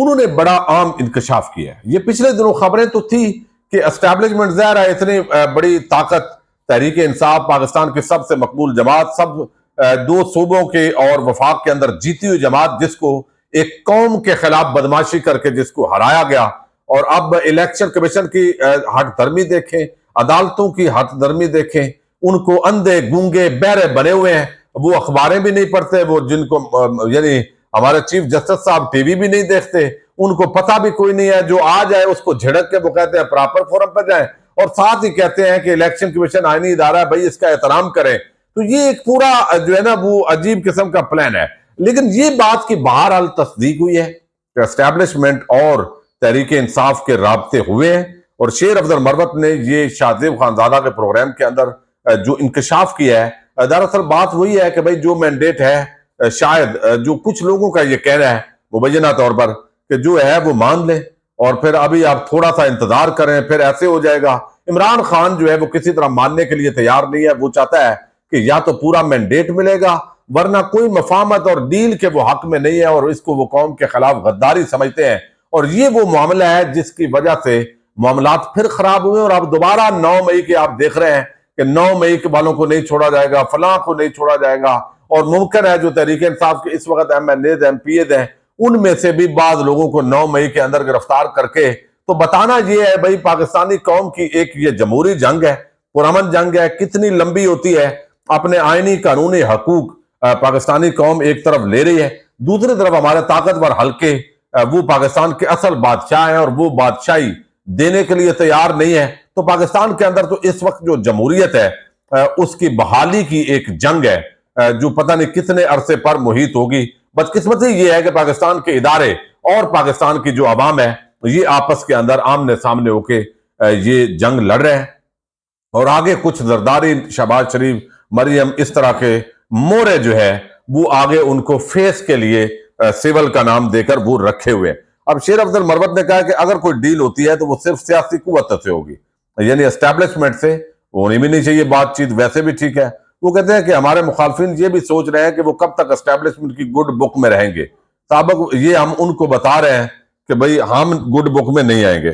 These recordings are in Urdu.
انہوں نے بڑا عام انکشاف کیا ہے۔ یہ پچھلے دنوں خبریں تو تھی کہ اسٹیبلشمنٹ ظاہر ہے اتنی بڑی طاقت، تحریک انصاف پاکستان کی سب سے مقبول جماعت، دو صوبوں کے اور وفاق کے اندر جیتی ہوئی جماعت، جس کو ایک قوم کے خلاف بدماشی کر کے جس کو ہرایا گیا، اور اب الیکشن کمیشن کی ہٹ دھرمی دیکھیں، عدالتوں کی ہٹ دھرمی دیکھیں، ان کو اندھے گونگے بہرے بنے ہوئے ہیں، وہ اخباریں بھی نہیں پڑھتے، وہ جن کو یعنی ہمارے چیف جسٹس صاحب ٹی وی بھی نہیں دیکھتے، ان کو پتہ بھی کوئی نہیں ہے، جو آ جائے اس کو جھڑک کے وہ کہتے ہیں پراپر فورم پر جائیں، اور ساتھ ہی کہتے ہیں کہ الیکشن کمیشن آئینی ادارہ ہے بھائی اس کا احترام کریں۔ تو یہ ایک پورا جو ہے نا وہ عجیب قسم کا پلان ہے، لیکن یہ بات کی بہرحال تصدیق ہوئی ہے کہ اسٹیبلشمنٹ اور تحریک انصاف کے رابطے ہوئے ہیں، اور شیر افضل مروت نے یہ شاہ زیب خانزادہ کے پروگرام کے اندر جو انکشاف کیا ہے، دراصل بات وہی ہے کہ بھئی جو مینڈیٹ ہے شاید جو کچھ لوگوں کا یہ کہنا ہے مبینہ طور پر کہ جو ہے وہ مان لیں، اور پھر ابھی آپ تھوڑا سا انتظار کریں، پھر ایسے ہو جائے گا۔ عمران خان جو ہے وہ کسی طرح ماننے کے لیے تیار نہیں ہے، وہ چاہتا ہے کہ یا تو پورا مینڈیٹ ملے گا، ورنہ کوئی مفاہمت اور ڈیل کے وہ حق میں نہیں ہے، اور اس کو وہ قوم کے خلاف غداری سمجھتے ہیں، اور یہ وہ معاملہ ہے جس کی وجہ سے معاملات پھر خراب ہوئے، اور اب دوبارہ 9 مئی کے آپ دیکھ رہے ہیں کہ 9 مئی کے والوں کو نہیں چھوڑا جائے گا، فلاں کو نہیں چھوڑا جائے گا، اور ممکن ہے جو تحریک انصاف کے اس وقت MNAs MPAs ہیں ان میں سے بھی بعض لوگوں کو 9 مئی کے اندر گرفتار کر کے تو بتانا یہ ہے بھئی پاکستانی قوم کی ایک یہ جمہوری جنگ ہے، پرامن جنگ ہے، کتنی لمبی ہوتی ہے، اپنے آئینی قانونی حقوق پاکستانی قوم ایک طرف لے رہی ہے، دوسری طرف ہمارے طاقتور حلقے وہ پاکستان کے اصل بادشاہ ہیں اور وہ بادشاہی دینے کے لیے تیار نہیں ہے۔ تو پاکستان کے اندر تو اس وقت جو جمہوریت ہے اس کی بحالی کی ایک جنگ ہے جو پتہ نہیں کتنے عرصے پر محیط ہوگی۔ بدقسمتی یہ ہے کہ پاکستان کے ادارے اور پاکستان کی جو عوام ہے یہ آپس کے اندر آمنے سامنے ہو کے یہ جنگ لڑ رہے ہیں، اور آگے کچھ زرداری، شہباز شریف، مریم، اس طرح کے مورے جو ہے وہ آگے ان کو فیس کے لیے سیول کا نام دے کر وہ رکھے ہوئے ہیں۔ اب شیر افضل مروت نے کہا کہ اگر کوئی ڈیل ہوتی ہے تو وہ صرف سیاسی قوت سے ہوگی، یعنی اسٹیبلشمنٹ سے ہونی بھی نہیں چاہیے بات چیت، ویسے بھی ٹھیک ہے۔ وہ کہتے ہیں کہ ہمارے مخالفین یہ بھی سوچ رہے ہیں کہ وہ کب تک اسٹیبلشمنٹ کی گڈ بک میں رہیں گے، سابق یہ ہم ان کو بتا رہے ہیں کہ بھئی ہم گڈ بک میں نہیں آئیں گے۔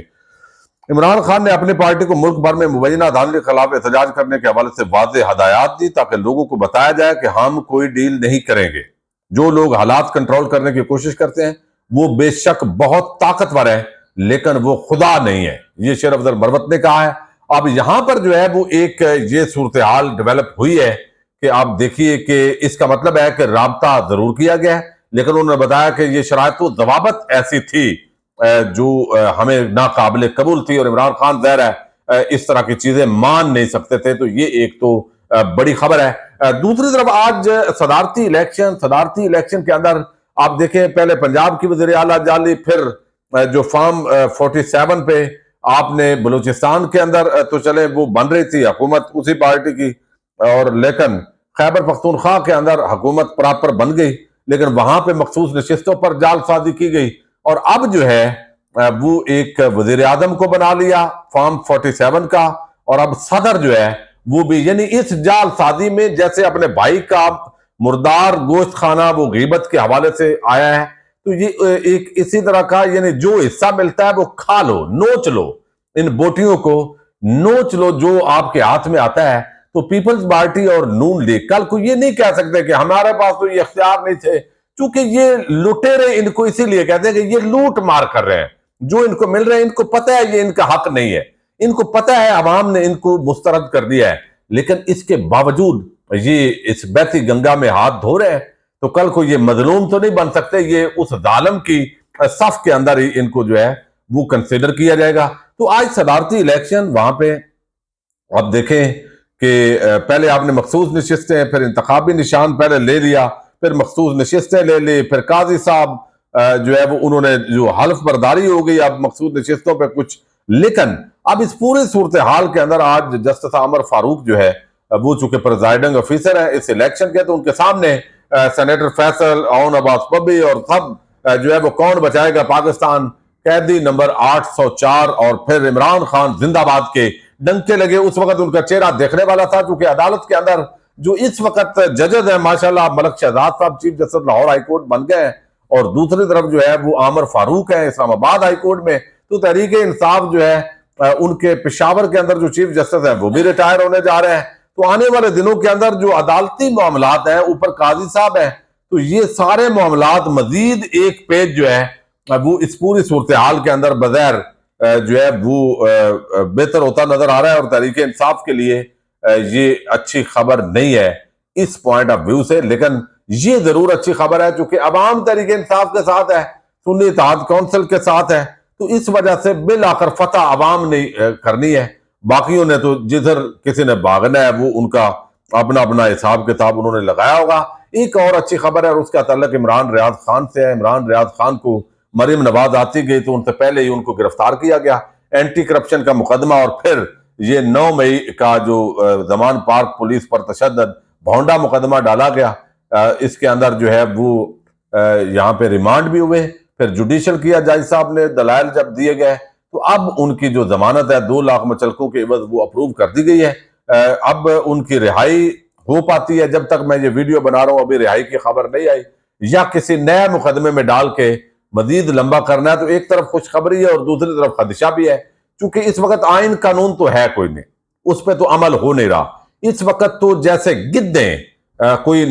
عمران خان نے اپنی پارٹی کو ملک بھر میں مبینہ دھاندلی کے خلاف احتجاج کرنے کے حوالے سے واضح ہدایات دی تاکہ لوگوں کو بتایا جائے کہ ہم کوئی ڈیل نہیں کریں گے۔ جو لوگ حالات کنٹرول کرنے کی کوشش کرتے ہیں وہ بے شک بہت طاقتور ہے لیکن وہ خدا نہیں ہے، یہ شیر افضل مروت نے کہا ہے۔ اب یہاں پر جو ہے وہ ایک یہ صورتحال ڈیولپ ہوئی ہے کہ آپ دیکھیے کہ اس کا مطلب ہے کہ رابطہ ضرور کیا گیا ہے، لیکن انہوں نے بتایا کہ یہ شرائط و ضوابط ایسی تھی جو ہمیں ناقابل قبول تھی، اور عمران خان ظاہر ہے اس طرح کی چیزیں مان نہیں سکتے تھے، تو یہ ایک تو بڑی خبر ہے۔ دوسری طرف آج صدارتی الیکشن کے اندر آپ دیکھیں پہلے پنجاب کی وزیر اعلیٰ جالی، پھر جو فارم 47 پہ آپ نے بلوچستان کے اندر تو چلے وہ بن رہی تھی حکومت اسی پارٹی کی، اور لیکن خیبر پختونخوا کے اندر حکومت پراپر بن گئی، لیکن وہاں پہ مخصوص نشستوں پر جال سازی کی گئی، اور اب جو ہے وہ ایک وزیر اعظم کو بنا لیا فارم 47 کا، اور اب صدر جو ہے وہ بھی، یعنی اس جال سازی میں جیسے اپنے بھائی کا مردار گوشت کھانا وہ غیبت کے حوالے سے آیا ہے، تو یہ ایک اسی طرح کا، یعنی جو حصہ ملتا ہے وہ کھا لو، نوچ لو، ان بوٹیوں کو نوچ لو جو آپ کے ہاتھ میں آتا ہے۔ تو پیپلز پارٹی اور نون لیگ کل کو یہ نہیں کہہ سکتے کہ ہمارے پاس تو یہ اختیار نہیں تھے، چونکہ یہ لٹیرے ان کو اسی لیے کہتے ہیں کہ یہ لوٹ مار کر رہے ہیں، جو ان کو مل رہے ہیں ان کو پتہ ہے یہ ان کا حق نہیں ہے، ان کو پتہ ہے عوام نے ان کو مسترد کر دیا ہے، لیکن اس کے باوجود یہ اس بیتی گنگا میں ہاتھ دھو رہے ہیں، تو کل کو یہ مظلوم تو نہیں بن سکتے، یہ اس ظالم کی صف کے اندر ہی ان کو جو ہے وہ کنسیڈر کیا جائے گا۔ تو آج صدارتی الیکشن وہاں پہ آپ دیکھیں کہ پہلے آپ نے مخصوص نشستیں، پھر انتخابی نشان پہلے لے لیا، پھر مخصوص نشستیں لے لی، پھر قاضی صاحب جو ہے وہ انہوں نے جو حلف برداری ہو گئی اب مخصوص نشستوں پہ کچھ، لیکن اب اس پورے صورتحال کے اندر آج جسٹس عامر فاروق جو ہے وہ چونکہ پریزائڈنگ آفیسر ہیں اس الیکشن کے، تو ان کے سامنے سینیٹر فیصل، عون عباس پبی اور سب جو ہے وہ کون بچائے گا پاکستان، قیدی نمبر 804 اور پھر عمران خان زندہ باد کے ڈنکے لگے۔ اس وقت ان کا چہرہ دیکھنے والا تھا، چونکہ عدالت کے اندر جو اس وقت ججز ہیں ماشاءاللہ، ملک شہزاد صاحب chief justice Lahore high court بن گئے ہیں، اور دوسری طرف جو ہے وہ عامر فاروق ہے اسلام آباد ہائی کورٹ میں، تو تحریک انصاف جو ہے ان کے پشاور کے اندر جو چیف جسٹس ہیں وہ بھی ریٹائر ہونے جا رہے ہیں۔ تو آنے والے دنوں کے اندر جو عدالتی معاملات ہیں، اوپر قاضی صاحب ہیں، تو یہ سارے معاملات مزید ایک پیج جو ہے وہ اس پوری صورتحال کے اندر بظاہر جو ہے وہ بہتر ہوتا نظر آ رہا ہے، اور تحریک انصاف کے لیے یہ اچھی خبر نہیں ہے اس پوائنٹ آف ویو سے۔ لیکن یہ ضرور اچھی خبر ہے چونکہ عوام تحریک انصاف کے ساتھ ہے، سنی اتحاد کونسل کے ساتھ ہے، تو اس وجہ سے بالآخر فتح عوام نے کرنی ہے۔ باقیوں نے تو جدھر کسی نے بھاگنا ہے وہ ان کا اپنا اپنا حساب کتاب انہوں نے لگایا ہوگا۔ ایک اور اچھی خبر ہے اور اس کا تعلق عمران ریاض خان سے ہے۔ عمران ریاض خان کو مریم نواز آتی گئی تو ان سے پہلے ہی ان کو گرفتار کیا گیا، اینٹی کرپشن کا مقدمہ، اور پھر یہ 9 مئی کا جو زمان پارک پولیس پر تشدد بھونڈا مقدمہ ڈالا گیا، اس کے اندر جو ہے وہ یہاں پہ ریمانڈ بھی ہوئے، پھر جوڈیشل کیا جج صاحب نے، دلائل جب دیے گئے تو اب ان کی جو ضمانت ہے 2 لاکھ مچلقوں کے عوض وہ اپروو کر دی گئی ہے۔ اب ان کی رہائی ہو پاتی ہے، جب تک میں یہ ویڈیو بنا رہا ہوں ابھی رہائی کی خبر نہیں آئی، یا کسی نئے مقدمے میں ڈال کے مزید لمبا کرنا ہے۔ تو ایک طرف خوشخبری ہے اور دوسری طرف خدشہ بھی ہے، چونکہ اس وقت آئین قانون تو ہے کوئی نہیں، اس پہ تو عمل ہو نہیں رہا۔ اس وقت تو جیسے گدیں کوئی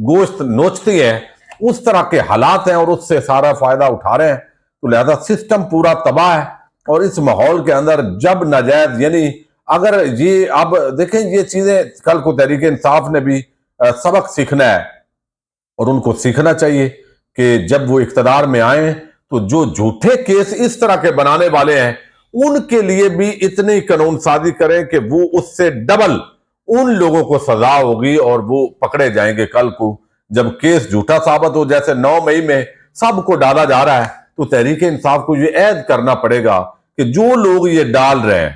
گوشت نوچتی ہے اس طرح کے حالات ہیں اور اس سے سارا فائدہ اٹھا رہے ہیں، تو لہذا سسٹم پورا تباہ ہے۔ اور اس ماحول کے اندر جب ناجائز، یعنی اگر یہ اب دیکھیں یہ چیزیں کل کو تحریک انصاف نے بھی سبق سیکھنا ہے، اور ان کو سیکھنا چاہیے کہ جب وہ اقتدار میں آئیں تو جو جھوٹے کیس اس طرح کے بنانے والے ہیں ان کے لیے بھی اتنی قانون سازی کریں کہ وہ اس سے ڈبل ان لوگوں کو سزا ہوگی اور وہ پکڑے جائیں گے کل کو جب کیس جھوٹا ثابت ہو۔ جیسے 9 مئی میں سب کو ڈالا جا رہا ہے، تو تحریک انصاف کو یہ عہد کرنا پڑے گا کہ جو لوگ یہ ڈال رہے ہیں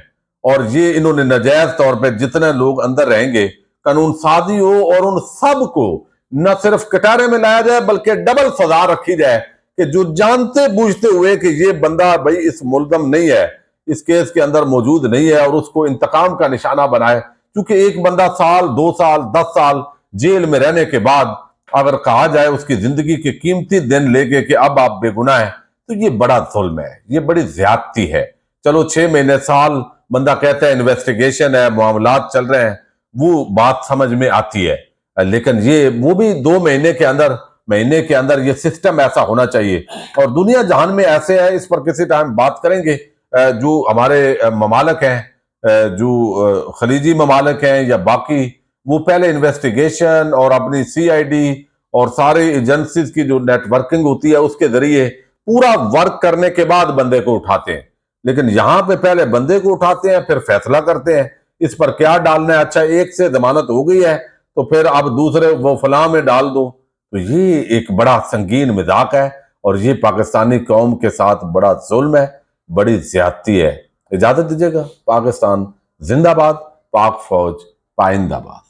اور یہ انہوں نے ناجائز طور پہ جتنے لوگ اندر رہیں گے، قانون سازی ہو اور ان سب کو نہ صرف کٹارے میں لایا جائے بلکہ ڈبل سزا رکھی جائے، کہ جو جانتے بوجھتے ہوئے کہ یہ بندہ بھائی اس ملزم نہیں ہے، اس کیس کے اندر موجود نہیں ہے، اور اس کو انتقام کا نشانہ بنائے۔ کیونکہ ایک بندہ سال 2 سال 10 سال جیل میں رہنے کے بعد اگر کہا جائے اس کی زندگی کے قیمتی دن لے کے کہ اب آپ بے گناہ ہیں، تو یہ بڑا ظلم ہے، یہ بڑی زیادتی ہے۔ چلو 6 مہینے سال بندہ کہتا ہے انویسٹیگیشن ہے، معاملات چل رہے ہیں، وہ بات سمجھ میں آتی ہے، لیکن یہ وہ بھی 2 مہینے کے اندر یہ سسٹم ایسا ہونا چاہیے۔ اور دنیا جہان میں ایسے ہے، اس پر کسی ٹائم بات کریں گے، جو ہمارے ممالک ہیں، جو خلیجی ممالک ہیں یا باقی، وہ پہلے انویسٹیگیشن اور اپنی CID اور سارے ایجنسیز کی جو نیٹ ورکنگ ہوتی ہے اس کے ذریعے پورا ورک کرنے کے بعد بندے کو اٹھاتے ہیں، لیکن یہاں پہ پہلے بندے کو اٹھاتے ہیں پھر فیصلہ کرتے ہیں اس پر کیا ڈالنا ہے۔ اچھا ایک سے ضمانت ہو گئی ہے تو پھر اب دوسرے وہ فلاں میں ڈال دو، تو یہ ایک بڑا سنگین مذاق ہے اور یہ پاکستانی قوم کے ساتھ بڑا ظلم ہے، بڑی زیادتی ہے۔ اجازت دیجیے گا۔ پاکستان زندہ باد، پاک فوج پائندہ باد۔